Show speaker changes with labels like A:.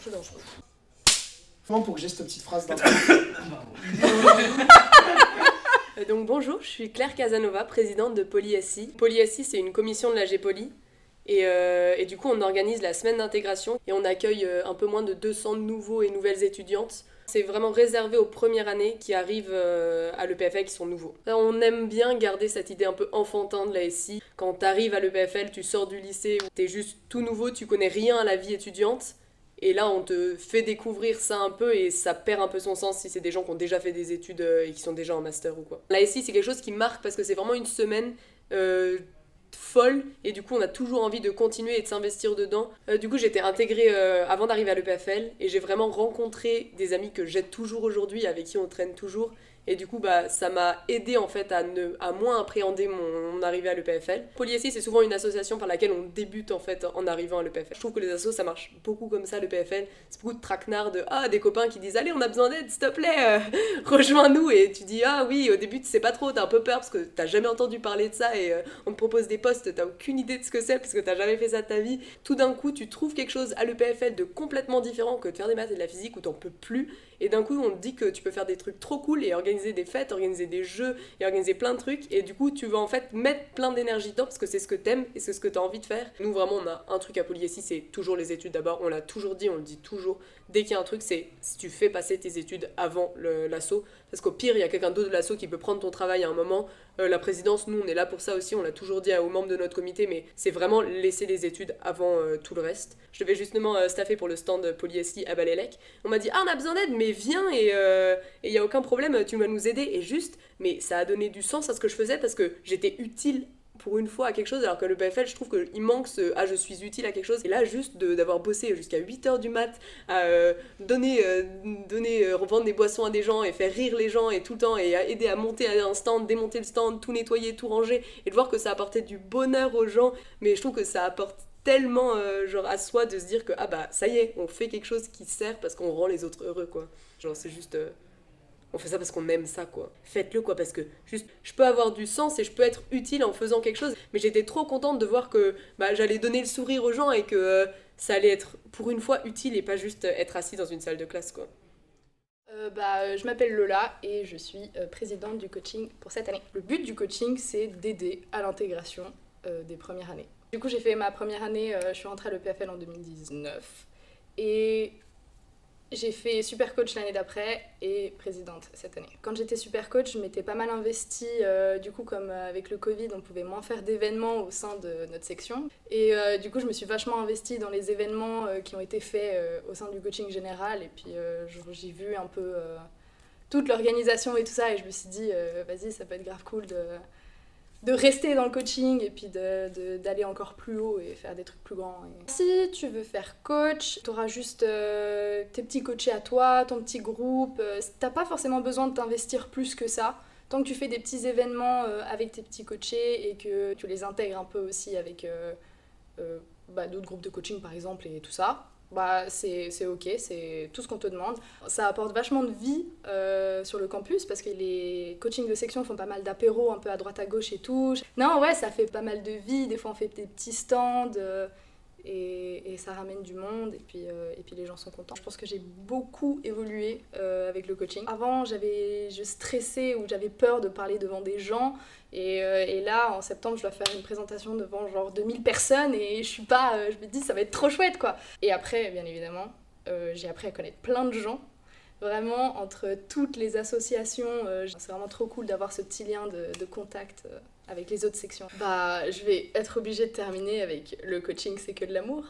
A: Je danse.
B: Comment pour que j'ai cette petite phrase dans
C: Donc bonjour, je suis Claire Casanova, présidente de PolySI. PolySI, c'est une commission de la G-Poly. Et du coup, on organise la semaine d'intégration et on accueille un peu moins de 200 nouveaux et nouvelles étudiantes. C'est vraiment réservé aux premières années qui arrivent à l'EPFL qui sont nouveaux. Là, on aime bien garder cette idée un peu enfantin de la SI. Quand t'arrives à l'EPFL, tu sors du lycée, t'es juste tout nouveau, tu connais rien à la vie étudiante. Et là, on te fait découvrir ça un peu et ça perd un peu son sens si c'est des gens qui ont déjà fait des études et qui sont déjà en master ou quoi. La SI, c'est quelque chose qui marque parce que c'est vraiment une semaine folle et du coup, on a toujours envie de continuer et de s'investir dedans. Du coup, j'étais intégrée avant d'arriver à l'EPFL et j'ai vraiment rencontré des amis que j'aide toujours aujourd'hui, avec qui on traîne toujours. Et du coup, ça m'a aidé en fait à moins appréhender mon arrivée à l'EPFL. PolySI, c'est souvent une association par laquelle on débute en fait en arrivant à l'EPFL. Je trouve que les assos, ça marche beaucoup comme ça, l'EPFL. C'est beaucoup de traquenards, des copains qui disent « Allez, on a besoin d'aide, s'il te plaît, rejoins-nous » Et tu dis « Ah oui, au début, tu sais pas trop, t'as un peu peur parce que t'as jamais entendu parler de ça et on te propose des postes, t'as aucune idée de ce que c'est parce que t'as jamais fait ça de ta vie. » Tout d'un coup, tu trouves quelque chose à l'EPFL de complètement différent que de faire des maths et de la physique où t'en peux plus. Et d'un coup, on te dit que tu peux faire des trucs trop cool et organiser des fêtes, organiser des jeux et organiser plein de trucs. Et du coup, tu vas en fait mettre plein d'énergie dedans parce que c'est ce que t'aimes et c'est ce que t'as envie de faire. Nous, vraiment, on a un truc à PolySI, c'est toujours les études d'abord. On l'a toujours dit, on le dit toujours. Dès qu'il y a un truc, c'est si tu fais passer tes études avant l'asso. Parce qu'au pire, il y a quelqu'un d'autre de l'asso qui peut prendre ton travail à un moment. La présidence, nous, on est là pour ça aussi. On l'a toujours dit aux membres de notre comité, mais c'est vraiment laisser les études avant tout le reste. Je devais justement staffer pour le stand PolySI à Balélec. On m'a dit « Ah, on a besoin d'aide, mais viens et il y a aucun problème, tu vas nous aider. » Et juste, mais ça a donné du sens à ce que je faisais parce que j'étais utile pour une fois à quelque chose, alors que le PFL, je trouve qu'il manque ce « Ah, je suis utile à quelque chose ». Et là, juste d'avoir bossé jusqu'à 8h du mat, à revendre des boissons à des gens et faire rire les gens et tout le temps, et à aider à monter un stand, démonter le stand, tout nettoyer, tout ranger, et de voir que ça apportait du bonheur aux gens. Mais je trouve que ça apporte tellement genre à soi de se dire que ça y est, on fait quelque chose qui sert parce qu'on rend les autres heureux, quoi. Genre, c'est juste... on fait ça parce qu'on aime ça, quoi. Faites-le, quoi, parce que juste, je peux avoir du sens et je peux être utile en faisant quelque chose. Mais j'étais trop contente de voir que j'allais donner le sourire aux gens et que ça allait être, pour une fois, utile et pas juste être assis dans une salle de classe, quoi.
A: Je m'appelle Lola et je suis présidente du coaching pour cette année. Le but du coaching, c'est d'aider à l'intégration des premières années. Du coup, j'ai fait ma première année, je suis rentrée à l'EPFL en 2019 et j'ai fait super coach l'année d'après et présidente cette année. Quand j'étais super coach, je m'étais pas mal investie, du coup comme avec le Covid, on pouvait moins faire d'événements au sein de notre section. Et du coup, je me suis vachement investie dans les événements qui ont été faits au sein du coaching général. Et puis j'ai vu un peu toute l'organisation et tout ça et je me suis dit, vas-y, ça peut être grave cool de rester dans le coaching et puis d'aller encore plus haut et faire des trucs plus grands. Et... Si tu veux faire coach, tu auras juste tes petits coachés à toi, ton petit groupe. T'as pas forcément besoin de t'investir plus que ça. Tant que tu fais des petits événements avec tes petits coachés et que tu les intègres un peu aussi avec d'autres groupes de coaching par exemple et tout ça, c'est ok, c'est tout ce qu'on te demande. Ça apporte vachement de vie sur le campus parce que les coachings de section font pas mal d'apéros un peu à droite à gauche et tout. Non, ouais, ça fait pas mal de vie. Des fois, on fait des petits stands et ça ramène du monde et puis les gens sont contents. Je pense que j'ai beaucoup évolué avec le coaching. Avant, je stressais ou j'avais peur de parler devant des gens. Et là, en septembre, je dois faire une présentation devant genre 2000 personnes et je me dis ça va être trop chouette, quoi. Et après, bien évidemment, j'ai appris à connaître plein de gens. Vraiment, entre toutes les associations, c'est vraiment trop cool d'avoir ce petit lien de contact avec les autres sections. Je vais être obligée de terminer avec le coaching, c'est que de l'amour.